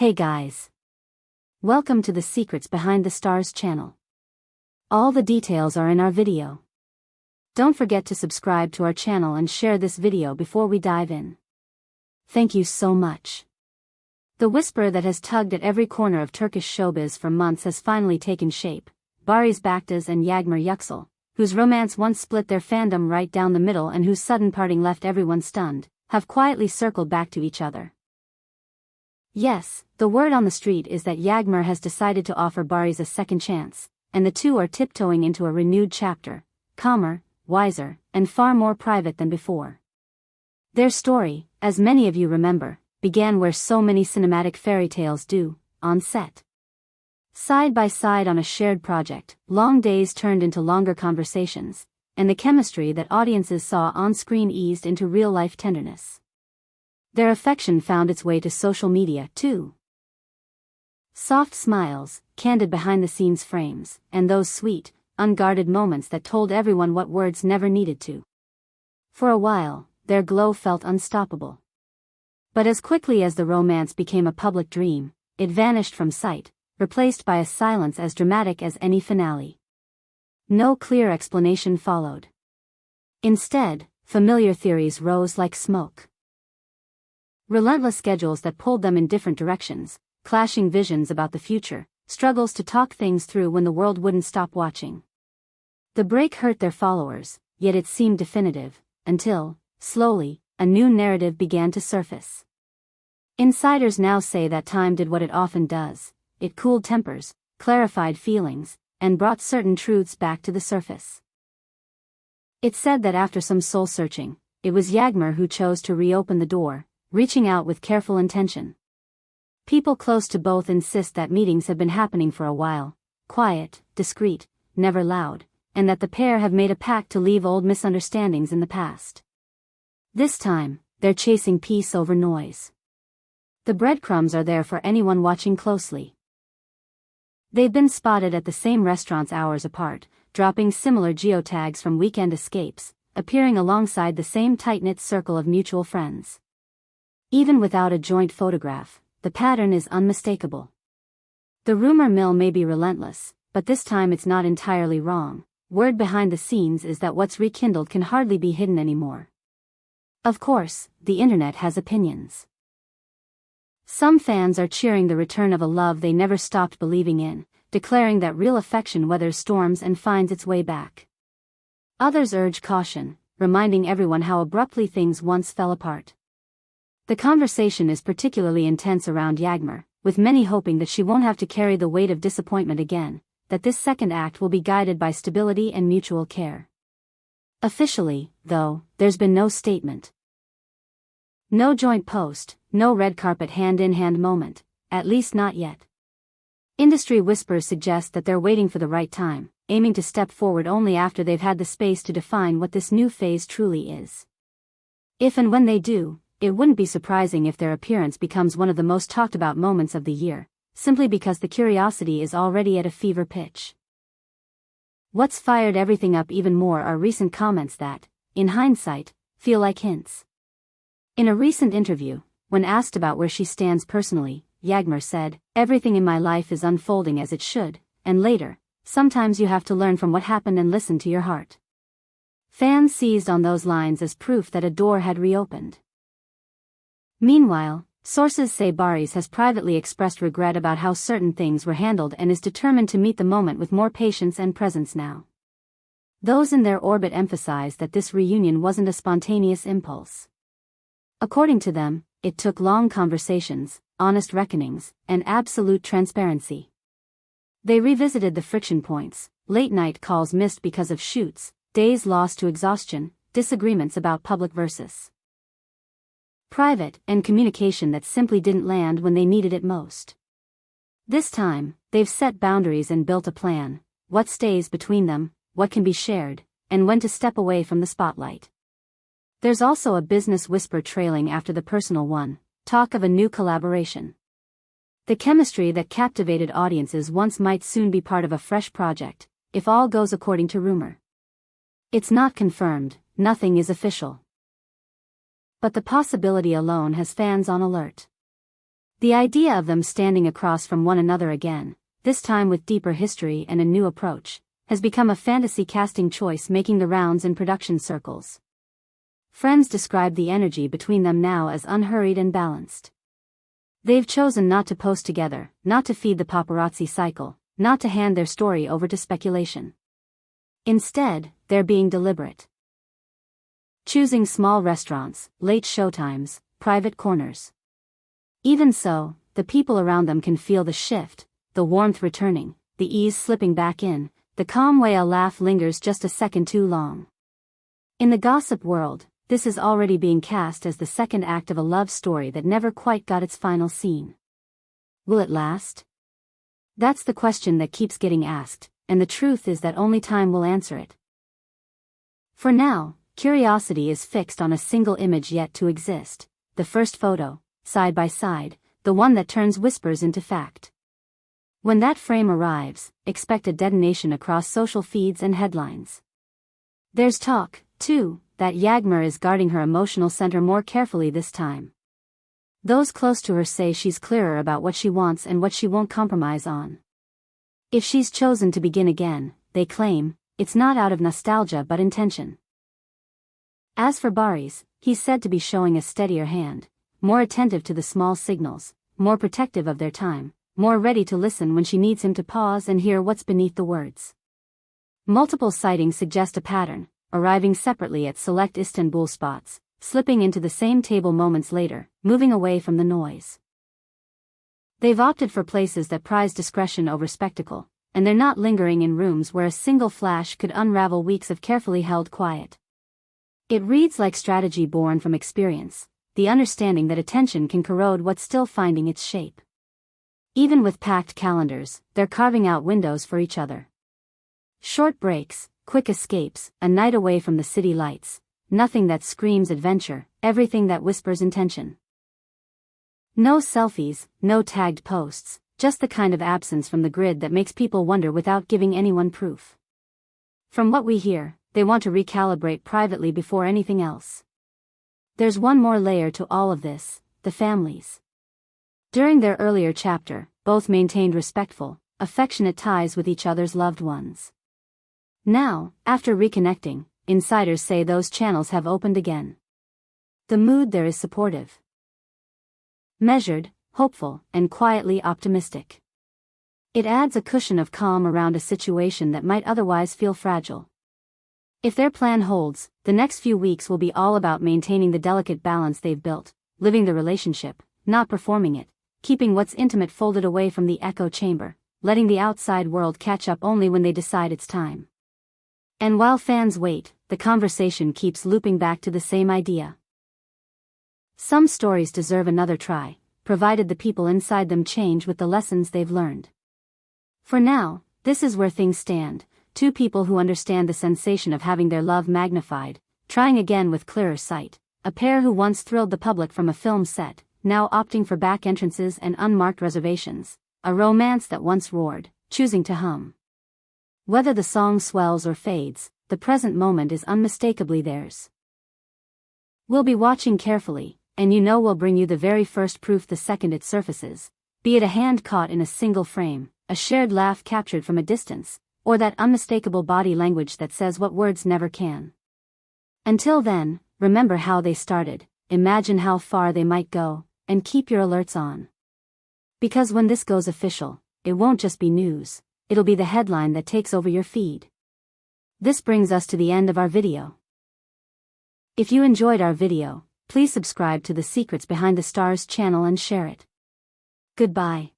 Hey guys! Welcome to the Secrets Behind the Stars channel. All the details are in our video. Don't forget to subscribe to our channel and share this video before we dive in. Thank you so much. The whisper that has tugged at every corner of Turkish showbiz for months has finally taken shape. Barış Baktaş and Yağmur Yüksel, whose romance once split their fandom right down the middle and whose sudden parting left everyone stunned, have quietly circled back to each other. Yes, the word on the street is that Yağmur has decided to offer Barış a second chance, and the two are tiptoeing into a renewed chapter, calmer, wiser, and far more private than before. Their story, as many of you remember, began where so many cinematic fairy tales do, on set. Side by side on a shared project, long days turned into longer conversations, and the chemistry that audiences saw on screen eased into real-life tenderness. Their affection found its way to social media, too. Soft smiles, candid behind-the-scenes frames, and those sweet, unguarded moments that told everyone what words never needed to. For a while, their glow felt unstoppable. But as quickly as the romance became a public dream, it vanished from sight, replaced by a silence as dramatic as any finale. No clear explanation followed. Instead, familiar theories rose like smoke. Relentless schedules that pulled them in different directions, clashing visions about the future, struggles to talk things through when the world wouldn't stop watching. The break hurt their followers, yet it seemed definitive, until, slowly, a new narrative began to surface. Insiders now say that time did what it often does: it cooled tempers, clarified feelings, and brought certain truths back to the surface. It's said that after some soul-searching, it was Yağmur who chose to reopen the door, reaching out with careful intention. People close to both insist that meetings have been happening for a while, quiet, discreet, never loud, and that the pair have made a pact to leave old misunderstandings in the past. This time, they're chasing peace over noise. The breadcrumbs are there for anyone watching closely. They've been spotted at the same restaurants hours apart, dropping similar geotags from weekend escapes, appearing alongside the same tight-knit circle of mutual friends. Even without a joint photograph, the pattern is unmistakable. The rumor mill may be relentless, but this time it's not entirely wrong. Word behind the scenes is that what's rekindled can hardly be hidden anymore. Of course, the internet has opinions. Some fans are cheering the return of a love they never stopped believing in, declaring that real affection weathers storms and finds its way back. Others urge caution, reminding everyone how abruptly things once fell apart. The conversation is particularly intense around Yağmur, with many hoping that she won't have to carry the weight of disappointment again, that this second act will be guided by stability and mutual care. Officially, though, there's been no statement. No joint post, no red carpet hand-in-hand moment, at least not yet. Industry whispers suggest that they're waiting for the right time, aiming to step forward only after they've had the space to define what this new phase truly is. If and when they do, it wouldn't be surprising if their appearance becomes one of the most talked about moments of the year, simply because the curiosity is already at a fever pitch. What's fired everything up even more are recent comments that, in hindsight, feel like hints. In a recent interview, when asked about where she stands personally, Yağmur said, "Everything in my life is unfolding as it should," and later, "Sometimes you have to learn from what happened and listen to your heart." Fans seized on those lines as proof that a door had reopened. Meanwhile, sources say Barış has privately expressed regret about how certain things were handled and is determined to meet the moment with more patience and presence now. Those in their orbit emphasize that this reunion wasn't a spontaneous impulse. According to them, it took long conversations, honest reckonings, and absolute transparency. They revisited the friction points, late-night calls missed because of shoots, days lost to exhaustion, disagreements about public versus private, and communication that simply didn't land when they needed it most. This time, they've set boundaries and built a plan: what stays between them, what can be shared, and when to step away from the spotlight. There's also a business whisper trailing after the personal one, talk of a new collaboration. The chemistry that captivated audiences once might soon be part of a fresh project, if all goes according to rumor. It's not confirmed, nothing is official. But the possibility alone has fans on alert. The idea of them standing across from one another again, this time with deeper history and a new approach, has become a fantasy casting choice making the rounds in production circles. Friends describe the energy between them now as unhurried and balanced. They've chosen not to post together, not to feed the paparazzi cycle, not to hand their story over to speculation. Instead, they're being deliberate. Choosing small restaurants, late showtimes, private corners. Even so, the people around them can feel the shift, the warmth returning, the ease slipping back in, the calm way a laugh lingers just a second too long. In the gossip world, this is already being cast as the second act of a love story that never quite got its final scene. Will it last? That's the question that keeps getting asked, and the truth is that only time will answer it. For now, curiosity is fixed on a single image yet to exist, the first photo, side by side, the one that turns whispers into fact. When that frame arrives, expect a detonation across social feeds and headlines. There's talk, too, that Yağmur is guarding her emotional center more carefully this time. Those close to her say she's clearer about what she wants and what she won't compromise on. If she's chosen to begin again, they claim, it's not out of nostalgia but intention. As for Barış, he's said to be showing a steadier hand, more attentive to the small signals, more protective of their time, more ready to listen when she needs him to pause and hear what's beneath the words. Multiple sightings suggest a pattern, arriving separately at select Istanbul spots, slipping into the same table moments later, moving away from the noise. They've opted for places that prize discretion over spectacle, and they're not lingering in rooms where a single flash could unravel weeks of carefully held quiet. It reads like strategy born from experience, the understanding that attention can corrode what's still finding its shape. Even with packed calendars, they're carving out windows for each other. Short breaks, quick escapes, a night away from the city lights, nothing that screams adventure, everything that whispers intention. No selfies, no tagged posts, just the kind of absence from the grid that makes people wonder without giving anyone proof. From what we hear, they want to recalibrate privately before anything else. There's one more layer to all of this, the families. During their earlier chapter, both maintained respectful, affectionate ties with each other's loved ones. Now, after reconnecting, insiders say those channels have opened again. The mood there is supportive. Measured, hopeful, and quietly optimistic. It adds a cushion of calm around a situation that might otherwise feel fragile. If their plan holds, the next few weeks will be all about maintaining the delicate balance they've built, living the relationship, not performing it, keeping what's intimate folded away from the echo chamber, letting the outside world catch up only when they decide it's time. And while fans wait, the conversation keeps looping back to the same idea. Some stories deserve another try, provided the people inside them change with the lessons they've learned. For now, this is where things stand. Two people who understand the sensation of having their love magnified, trying again with clearer sight, a pair who once thrilled the public from a film set, now opting for back entrances and unmarked reservations, a romance that once roared, choosing to hum. Whether the song swells or fades, the present moment is unmistakably theirs. We'll be watching carefully, and you know we'll bring you the very first proof the second it surfaces, be it a hand caught in a single frame, a shared laugh captured from a distance, or that unmistakable body language that says what words never can. Until then, remember how they started, imagine how far they might go, and keep your alerts on. Because when this goes official, it won't just be news, it'll be the headline that takes over your feed. This brings us to the end of our video. If you enjoyed our video, please subscribe to the Secrets Behind the Stars channel and share it. Goodbye.